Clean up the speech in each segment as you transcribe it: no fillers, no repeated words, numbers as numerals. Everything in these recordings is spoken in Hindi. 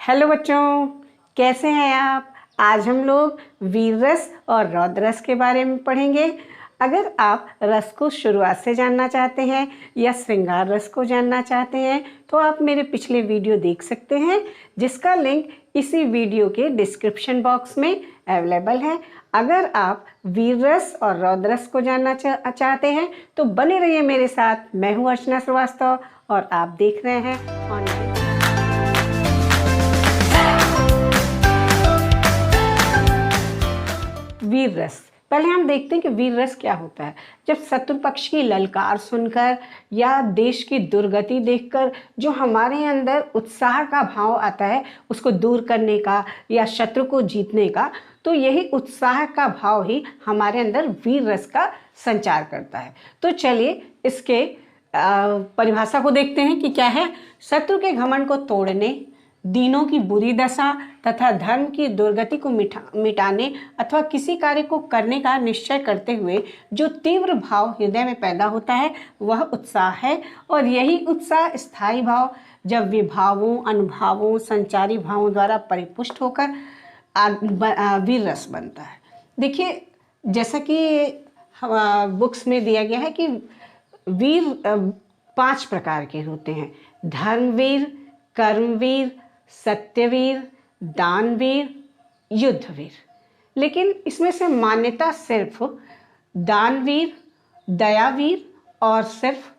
हेलो बच्चों, कैसे हैं आप। आज हम लोग वीर रस और रौद्र रस के बारे में पढ़ेंगे। अगर आप रस को शुरुआत से जानना चाहते हैं या श्रृंगार रस को जानना चाहते हैं तो आप मेरे पिछले वीडियो देख सकते हैं, जिसका लिंक इसी वीडियो के डिस्क्रिप्शन बॉक्स में अवेलेबल है। अगर आप वीर रस और रौद्र रस को जानना चाहते हैं तो बने रहिए मेरे साथ। मैं हूँ अर्चना श्रीवास्तव और आप देख रहे हैं ऑनलाइन। वीर रस, पहले हम देखते हैं कि वीर रस क्या होता है। जब शत्रु पक्ष की ललकार सुनकर या देश की दुर्गति देखकर जो हमारे अंदर उत्साह का भाव आता है, उसको दूर करने का या शत्रु को जीतने का, तो यही उत्साह का भाव ही हमारे अंदर वीर रस का संचार करता है। तो चलिए इसके परिभाषा को देखते हैं कि क्या है। शत्रु के घमंड को तोड़ने, दीनों की बुरी दशा तथा धर्म की दुर्गति को मिटाने अथवा किसी कार्य को करने का निश्चय करते हुए जो तीव्र भाव हृदय में पैदा होता है वह उत्साह है। और यही उत्साह स्थायी भाव जब विभावों, अनुभवों, संचारी भावों द्वारा परिपुष्ट होकर वीर रस बनता है। देखिए, जैसा कि बुक्स में दिया गया है कि वीर 5 प्रकार के होते हैं: धर्मवीर, कर्मवीर, सत्यवीर, दानवीर, युद्धवीर। लेकिन इसमें से मान्यता सिर्फ दानवीर, दयावीर और सिर्फ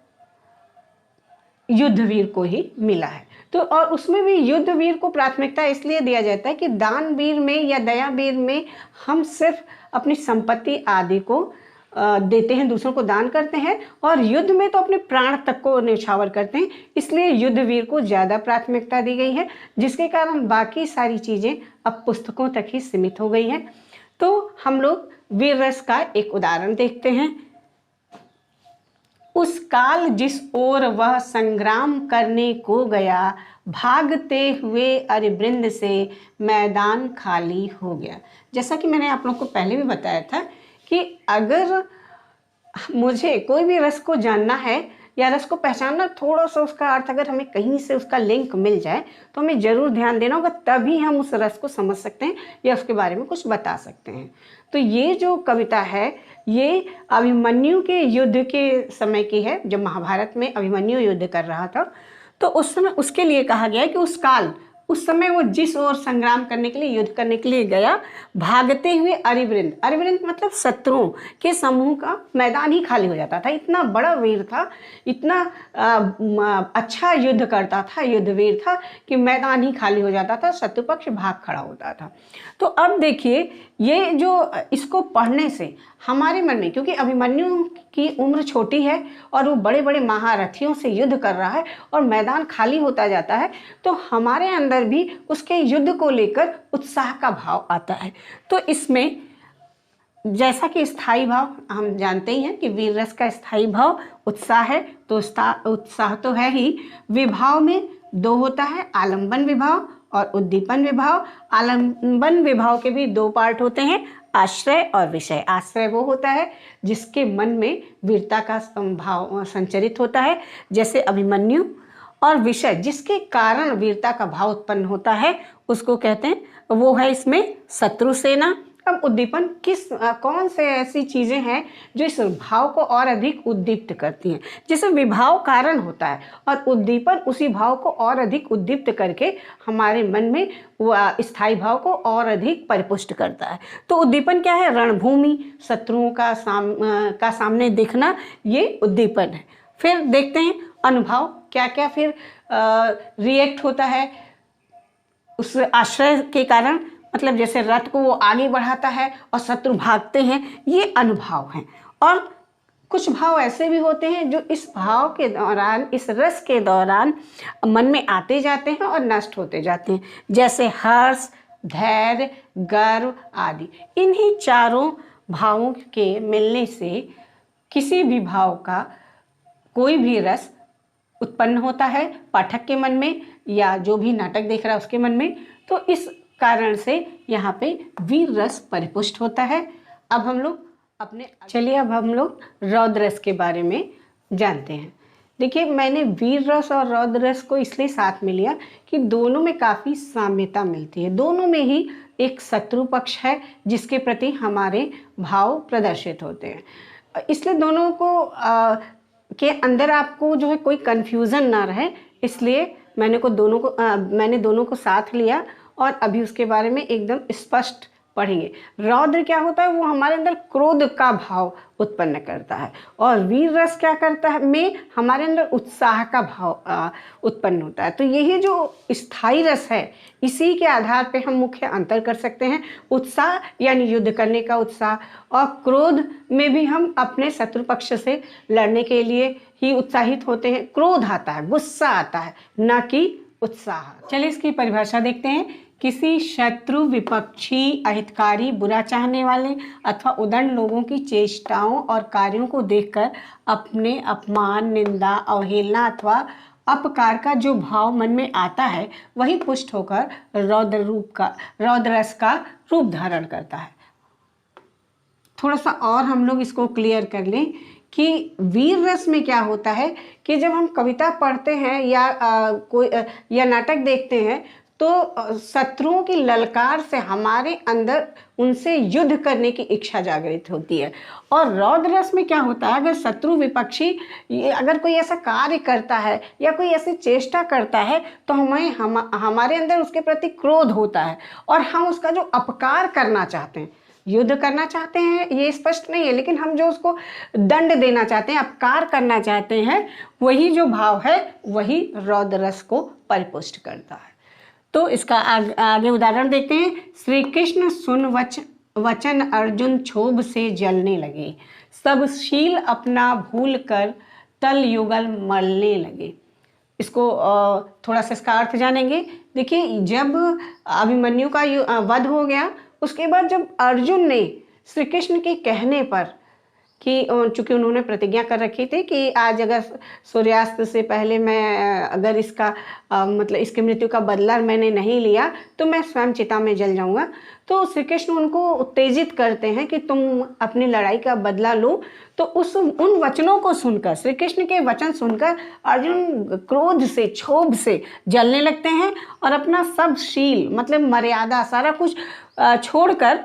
युद्धवीर को ही मिला है। तो और उसमें भी युद्धवीर को प्राथमिकता इसलिए दिया जाता है कि दानवीर में या दयावीर में हम सिर्फ अपनी संपत्ति आदि को देते हैं, दूसरों को दान करते हैं, और युद्ध में तो अपने प्राण तक को न्यौछावर करते हैं। इसलिए युद्धवीर को ज़्यादा प्राथमिकता दी गई है, जिसके कारण बाकी सारी चीज़ें अब पुस्तकों तक ही सीमित हो गई हैं। तो हम लोग वीर रस का एक उदाहरण देखते हैं। उस काल जिस ओर वह संग्राम करने को गया, भागते हुए अरिवृंद से मैदान खाली हो गया। जैसा कि मैंने आप लोगों को पहले भी बताया था कि अगर मुझे कोई भी रस को जानना है या रस को पहचानना, थोड़ा सा उसका अर्थ अगर हमें कहीं से उसका लिंक मिल जाए तो हमें ज़रूर ध्यान देना होगा, तभी हम उस रस को समझ सकते हैं या उसके बारे में कुछ बता सकते हैं। तो ये जो कविता है ये अभिमन्यु के युद्ध के समय की है, जब महाभारत में अभिमन्यु युद्ध कर रहा था। तो उस समय उसके लिए कहा गया है कि उस समय वो जिस ओर संग्राम करने के लिए, युद्ध करने के लिए गया, भागते हुए अरिवृंद, अरिवृंद मतलब शत्रुओं के समूह का मैदान ही खाली हो जाता था। इतना बड़ा वीर था, इतना अच्छा युद्ध करता था, युद्धवीर था कि मैदान ही खाली हो जाता था, शत्रु पक्ष भाग खड़ा होता था। तो अब देखिए, ये जो इसको पढ़ने से हमारे मन में, क्योंकि अभिमन्यु की उम्र छोटी है और वो बड़े बड़े महारथियों से युद्ध कर रहा है और मैदान खाली होता जाता है, तो हमारे अंदर भी उसके युद्ध को लेकर उत्साह का भाव आता है। तो इसमें जैसा कि स्थायी भाव हम जानते ही हैं कि वीर रस का स्थायी भाव उत्साह है, तो उत्साह तो है ही। विभाव में 2 होता है, आलंबन विभाव और उद्दीपन विभाव। आलंबन विभाव के भी 2 पार्ट होते हैं, आश्रय और विषय। आश्रय वो होता है जिसके मन में वीरता का भाव संचरित होता है, जैसे अभिमन्यु, और विषय जिसके कारण वीरता का भाव उत्पन्न होता है उसको कहते हैं, वो है इसमें शत्रु सेना। अब उद्दीपन कौन से ऐसी चीज़ें हैं जो इस भाव को और अधिक उद्दीप्त करती हैं। जैसे विभाव कारण होता है और उद्दीपन उसी भाव को और अधिक उद्दीप्त करके हमारे मन में वह स्थायी भाव को और अधिक परिपुष्ट करता है। तो उद्दीपन क्या है? रणभूमि, शत्रुओं का सामने देखना, ये उद्दीपन है। फिर देखते हैं अनुभव, क्या क्या फिर रिएक्ट होता है उस आश्रय के कारण। मतलब जैसे रथ को वो आगे बढ़ाता है और शत्रु भागते हैं, ये अनुभव हैं। और कुछ भाव ऐसे भी होते हैं जो इस भाव के दौरान, इस रस के दौरान मन में आते जाते हैं और नष्ट होते जाते हैं, जैसे हर्ष, धैर्य, गर्व आदि। इन्हीं चारों भावों के मिलने से किसी भी भाव का कोई भी रस उत्पन्न होता है पाठक के मन में या जो भी नाटक देख रहा है उसके मन में। तो इस कारण से यहाँ पे वीर रस परिपुष्ट होता है। अब हम लोग रौद्र रस के बारे में जानते हैं। देखिए, मैंने वीर रस और रौद्र रस को इसलिए साथ में लिया कि दोनों में काफ़ी साम्यता मिलती है। दोनों में ही एक शत्रु पक्ष है जिसके प्रति हमारे भाव प्रदर्शित होते हैं। इसलिए दोनों को के अंदर आपको जो है कोई कन्फ्यूज़न ना रहे, इसलिए मैंने दोनों को साथ लिया और अभी उसके बारे में एकदम स्पष्ट पढ़ेंगे। रौद्र क्या होता है, वो हमारे अंदर क्रोध का भाव उत्पन्न करता है, और वीर रस क्या करता है, में हमारे अंदर उत्साह का भाव उत्पन्न होता है। तो यही जो स्थायी रस है, इसी के आधार पे हम मुख्य अंतर कर सकते हैं। उत्साह यानी युद्ध करने का उत्साह, और क्रोध में भी हम अपने शत्रु पक्ष से लड़ने के लिए ही उत्साहित होते हैं। क्रोध आता है, गुस्सा आता है, न कि उत्साह। चलिए इसकी परिभाषा देखते हैं। किसी शत्रु, विपक्षी, अहितकारी, बुरा चाहने वाले अथवा उदंड लोगों की चेष्टाओं और कार्यों को देखकर अपने अपमान, निंदा, अवहेलना अथवा अपकार का जो भाव मन में आता है, वही पुष्ट होकर रौद्र रस का रूप धारण करता है। थोड़ा सा और हम लोग इसको क्लियर कर लें कि वीर रस में क्या होता है कि जब हम कविता पढ़ते हैं या नाटक देखते हैं, तो शत्रुओं की ललकार से हमारे अंदर उनसे युद्ध करने की इच्छा जागृत होती है। और रौद्र रस में क्या होता है, अगर शत्रु, विपक्षी अगर कोई ऐसा कार्य करता है या कोई ऐसी चेष्टा करता है, तो हमारे अंदर उसके प्रति क्रोध होता है, और हम उसका जो अपकार करना चाहते हैं, युद्ध करना चाहते हैं ये स्पष्ट नहीं है, लेकिन हम जो उसको दंड देना चाहते हैं, अपकार करना चाहते हैं, वही जो भाव है वही रौद्र रस को परिपुष्ट करता है। तो इसका आगे उदाहरण देखते हैं। श्री कृष्ण सुन वचन अर्जुन क्षोभ से जलने लगे, सब शील अपना भूल कर तल युगल मलने लगे। इसको थोड़ा सा इसका अर्थ जानेंगे। देखिए, जब अभिमन्यु का वध हो गया, उसके बाद जब अर्जुन ने श्री कृष्ण के कहने पर कि चूँकि उन्होंने प्रतिज्ञा कर रखी थी कि आज अगर सूर्यास्त से पहले मैं अगर मतलब इसकी मृत्यु का बदला मैंने नहीं लिया तो मैं स्वयं चिता में जल जाऊंगा, तो श्री कृष्ण उनको उत्तेजित करते हैं कि तुम अपनी लड़ाई का बदला लो। तो उन वचनों को सुनकर, श्री कृष्ण के वचन सुनकर अर्जुन क्रोध से, क्षोभ से जलने लगते हैं और अपना सब शील मतलब मर्यादा सारा कुछ छोड़कर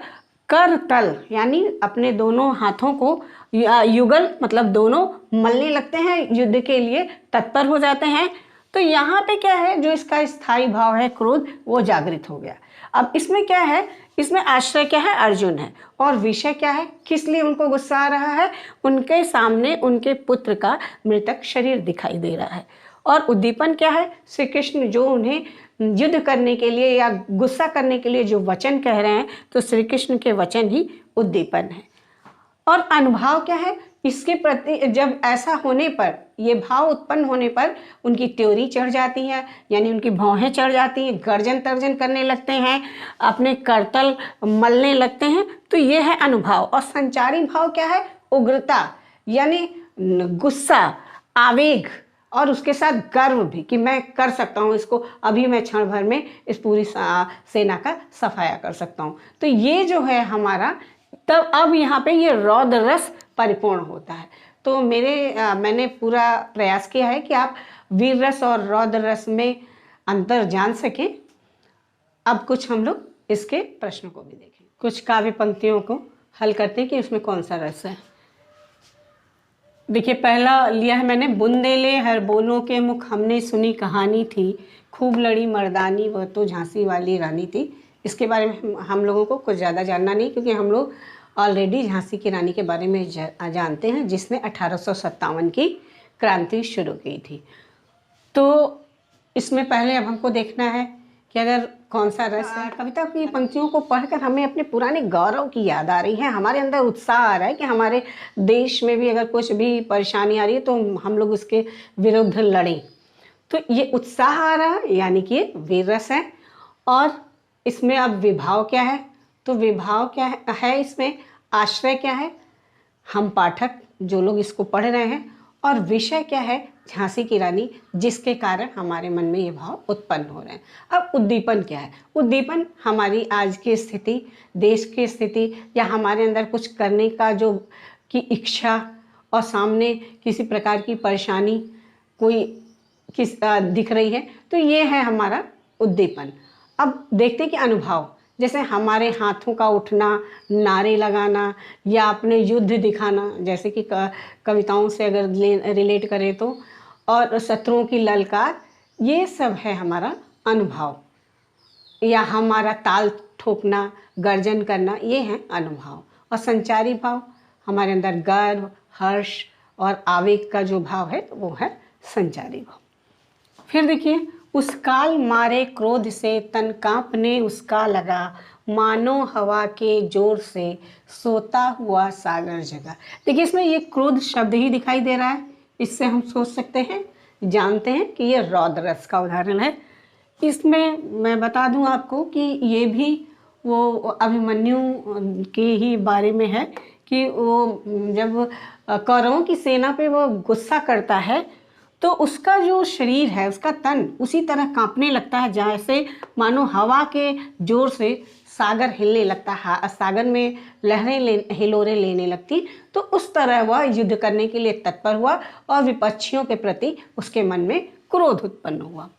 कर तल यानी अपने दोनों हाथों को युगल मतलब दोनों मलने लगते हैं, युद्ध के लिए तत्पर हो जाते हैं। तो यहाँ पे क्या है, जो इसका स्थायी भाव है क्रोध, वो जागृत हो गया। अब इसमें क्या है, इसमें आश्रय क्या है, अर्जुन है, और विषय क्या है, किस लिए उनको गुस्सा आ रहा है, उनके सामने उनके पुत्र का मृतक शरीर दिखाई दे रहा है। और उद्दीपन क्या है, श्री कृष्ण जो उन्हें युद्ध करने के लिए या गुस्सा करने के लिए जो वचन कह रहे हैं, तो श्री कृष्ण के वचन ही उद्दीपन है। और अनुभाव क्या है, इसके प्रति जब ऐसा होने पर, ये भाव उत्पन्न होने पर उनकी त्योरी चढ़ जाती है, यानी उनकी भौहें चढ़ जाती हैं, गर्जन तर्जन करने लगते हैं, अपने करतल मलने लगते हैं। तो ये है अनुभाव। और संचारी भाव क्या है, उग्रता यानी गुस्सा, आवेग, और उसके साथ गर्व भी कि मैं कर सकता हूँ इसको, अभी मैं क्षण भर में इस पूरी सेना का सफाया कर सकता हूँ। तो ये जो है हमारा, तब अब यहाँ पे ये रौद्र रस परिपूर्ण होता है। तो मैंने पूरा प्रयास किया है कि आप वीर रस और रौद्र रस में अंतर जान सकें। अब कुछ हम लोग इसके प्रश्नों को भी देखें, कुछ काव्य पंक्तियों को हल करते हैं कि उसमें कौन सा रस है। देखिए, पहला लिया है मैंने, बुंदेले हर बोलों के मुख हमने सुनी कहानी थी, खूब लड़ी मर्दानी वह तो झांसी वाली रानी थी। इसके बारे में हम लोगों को कुछ ज़्यादा जानना नहीं, क्योंकि हम लोग ऑलरेडी झांसी की रानी के बारे में जानते हैं, जिसने 1857 की क्रांति शुरू की थी। तो इसमें पहले अब हमको देखना है कि अगर कौन सा रस है। कविता की पंक्तियों को पढ़कर हमें अपने पुराने गौरव की याद आ रही है, हमारे अंदर उत्साह आ रहा है कि हमारे देश में भी अगर कुछ भी परेशानी आ रही है तो हम लोग उसके विरुद्ध लड़ें। तो ये उत्साह आ रहा है, यानी कि ये वीर रस है। और इसमें अब विभाव क्या है, तो विभाव क्या है इसमें आश्रय क्या है, हम पाठक जो लोग इसको पढ़ रहे हैं। और विषय क्या है, झांसी की रानी, जिसके कारण हमारे मन में ये भाव उत्पन्न हो रहे हैं। अब उद्दीपन क्या है, उद्दीपन हमारी आज की स्थिति, देश की स्थिति, या हमारे अंदर कुछ करने का जो की इच्छा, और सामने किसी प्रकार की परेशानी कोई दिख रही है, तो ये है हमारा उद्दीपन। अब देखते हैं कि अनुभव, जैसे हमारे हाथों का उठना, नारे लगाना या अपने युद्ध दिखाना, जैसे कि कविताओं से अगर रिलेट करें तो, और शत्रुओं की ललकार, ये सब है हमारा अनुभव। या हमारा ताल ठोकना, गर्जन करना, ये है अनुभव। और संचारी भाव, हमारे अंदर गर्व, हर्ष और आवेग का जो भाव है वो है संचारी भाव। फिर देखिए, उस काल मारे क्रोध से तन कांपने उसका लगा, मानो हवा के जोर से सोता हुआ सागर जगा। देखिए, इसमें ये क्रोध शब्द ही दिखाई दे रहा है, इससे हम सोच सकते हैं, जानते हैं कि ये रौद्र रस का उदाहरण है। इसमें मैं बता दूं आपको कि ये भी वो अभिमन्यु के ही बारे में है कि वो जब कौरवों की सेना पे वो गुस्सा करता है तो उसका जो शरीर है, उसका तन उसी तरह कांपने लगता है जैसे मानो हवा के जोर से सागर हिलने लगता है, सागर में लहरें हिलोरें लेने लगती। तो उस तरह वह युद्ध करने के लिए तत्पर हुआ और विपक्षियों के प्रति उसके मन में क्रोध उत्पन्न हुआ।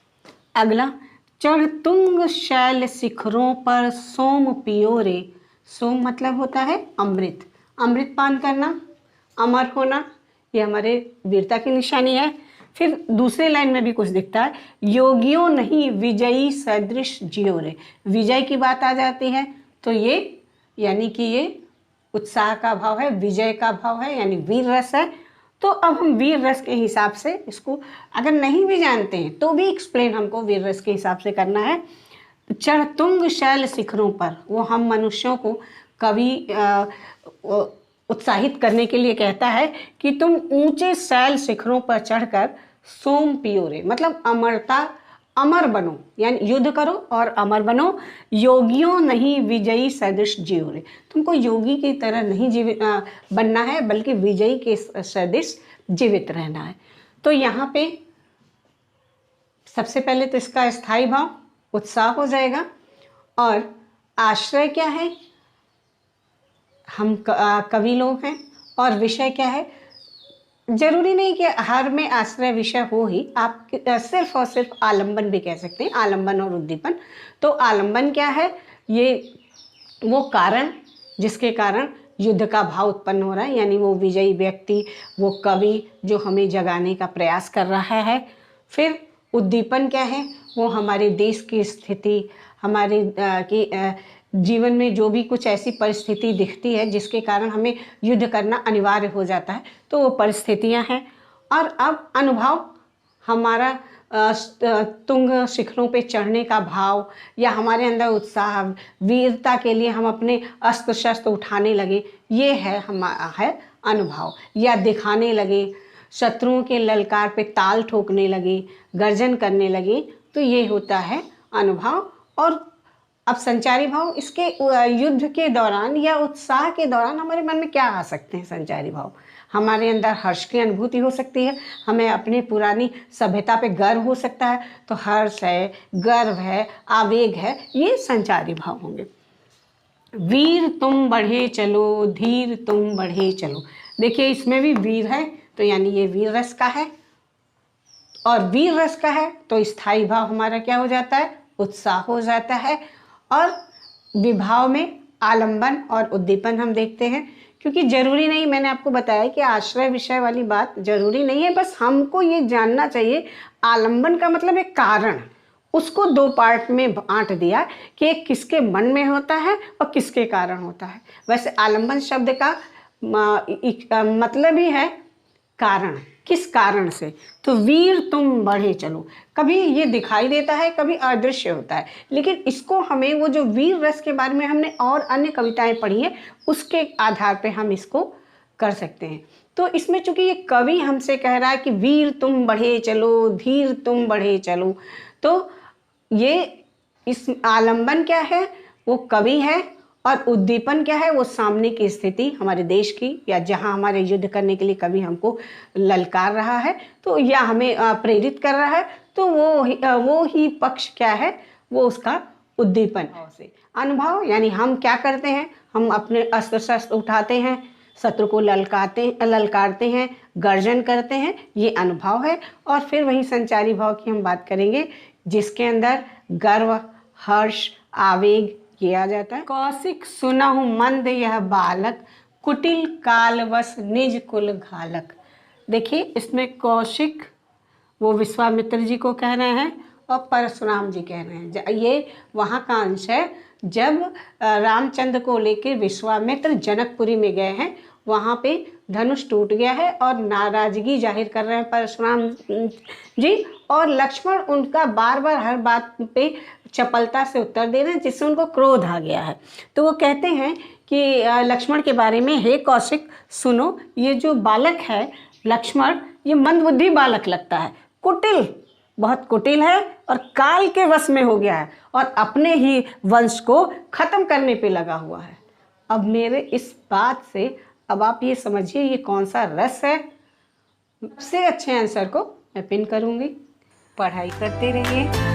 अगला, चढ़ तुंग शैल शिखरों पर सोम पियो रे। सोम मतलब होता है अमृत, अमृत पान करना, अमर होना, ये हमारे वीरता की निशानी है। फिर दूसरे लाइन में भी कुछ दिखता है, योगियों नहीं विजयी सदृश जियो रे। विजय की बात आ जाती है तो ये यानी कि ये उत्साह का भाव है, विजय का भाव है, यानी वीर रस है। तो अब हम वीर रस के हिसाब से इसको अगर नहीं भी जानते हैं तो भी एक्सप्लेन हमको वीर रस के हिसाब से करना है। चढ़ तुंग शैल शिखरों पर, वो हम मनुष्यों को कवि उत्साहित करने के लिए कहता है कि तुम ऊंचे शैल शिखरों पर चढ़कर सोम पियो रे, मतलब अमरता, अमर बनो, यानी युद्ध करो और अमर बनो। योगियों नहीं विजयी सदृश जियो रे, तुमको योगी की तरह नहीं बनना है बल्कि विजयी के सदृश जीवित रहना है। तो यहाँ पे सबसे पहले तो इसका स्थायी भाव उत्साह हो जाएगा। और आश्रय क्या है, हम कवि लोग हैं। और विषय क्या है, जरूरी नहीं कि हर में आश्रय विषय हो ही, आप सिर्फ और सिर्फ आलंबन भी कह सकते हैं, आलंबन और उद्दीपन। तो आलंबन क्या है, ये वो कारण जिसके कारण युद्ध का भाव उत्पन्न हो रहा है, यानी वो विजयी व्यक्ति, वो कवि जो हमें जगाने का प्रयास कर रहा है। फिर उद्दीपन क्या है, वो हमारे देश की स्थिति, हमारे जीवन में जो भी कुछ ऐसी परिस्थिति दिखती है जिसके कारण हमें युद्ध करना अनिवार्य हो जाता है, तो वो परिस्थितियां हैं। और अब अनुभव, हमारा तुंग शिखरों पे चढ़ने का भाव या हमारे अंदर उत्साह, वीरता के लिए हम अपने अस्त्र शस्त्र उठाने लगे, ये है अनुभव। या दिखाने लगे, शत्रुओं के ललकार पे ताल ठोकने लगे, गर्जन करने लगे, तो ये होता है अनुभव। और अब संचारी भाव, इसके युद्ध के दौरान या उत्साह के दौरान हमारे मन में क्या आ सकते हैं संचारी भाव, हमारे अंदर हर्ष की अनुभूति हो सकती है, हमें अपनी पुरानी सभ्यता पे गर्व हो सकता है, तो हर्ष है, गर्व है, आवेग है, ये संचारी भाव होंगे। वीर तुम बढ़े चलो, धीर तुम बढ़े चलो। देखिए, इसमें भी वीर है तो यानी ये वीर रस का है, और वीर रस का है तो स्थायी भाव हमारा क्या हो जाता है, उत्साह हो जाता है। और विभाव में आलंबन और उद्दीपन हम देखते हैं, क्योंकि जरूरी नहीं, मैंने आपको बताया कि आश्रय विषय वाली बात जरूरी नहीं है, बस हमको ये जानना चाहिए आलंबन का मतलब एक कारण, उसको दो पार्ट में बांट दिया कि एक किसके मन में होता है और किसके कारण होता है। वैसे आलंबन शब्द का मतलब ही है कारण, किस कारण से। तो वीर तुम बढ़े चलो, कभी ये दिखाई देता है, कभी अदृश्य होता है, लेकिन इसको हमें वो जो वीर रस के बारे में हमने और अन्य कविताएं पढ़ी हैं उसके आधार पे हम इसको कर सकते हैं। तो इसमें चूंकि ये कवि हमसे कह रहा है कि वीर तुम बढ़े चलो, धीर तुम बढ़े चलो, तो ये इस आलंबन क्या है, वो कवि है, और उद्दीपन क्या है, वो सामने की स्थिति हमारे देश की, या जहां हमारे युद्ध करने के लिए कभी हमको ललकार रहा है तो या हमें प्रेरित कर रहा है, तो वो ही पक्ष क्या है, वो उसका उद्दीपन से। अनुभव यानी हम क्या करते हैं, हम अपने अस्त्र शस्त्र उठाते हैं, शत्रु को ललकारते हैं, गर्जन करते हैं, ये अनुभव है। और फिर वही संचारी भाव की हम बात करेंगे, जिसके अंदर गर्व, हर्ष, आवेग ये आ जाता है। कौशिक सुनहु मंद यह बालक, कुटिल कालवश निज कुल घालक। देखिए, इसमें कौशिक वो विश्वामित्र जी को कह रहे हैं और परशुराम जी कह रहे हैं। ये वहाँ का अंश है जब रामचंद्र को लेकर विश्वामित्र जनकपुरी में गए हैं, वहाँ पे धनुष टूट गया है और नाराजगी जाहिर कर रहे हैं परशुराम जी, और लक्ष्मण उनका बार बार हर बात पे चपलता से उत्तर दे रहे हैं, जिससे उनको क्रोध आ गया है। तो वो कहते हैं कि लक्ष्मण के बारे में, हे कौशिक सुनो, ये जो बालक है लक्ष्मण, ये मंदबुद्धि बालक लगता है, कुटिल, बहुत कुटिल है और काल के वश में हो गया है और अपने ही वंश को खत्म करने पे लगा हुआ है। अब मेरे इस बात से अब आप ये समझिए ये कौन सा रस है। सबसे अच्छे आंसर को मैं पिन करूँगी। पढ़ाई करते रहिए।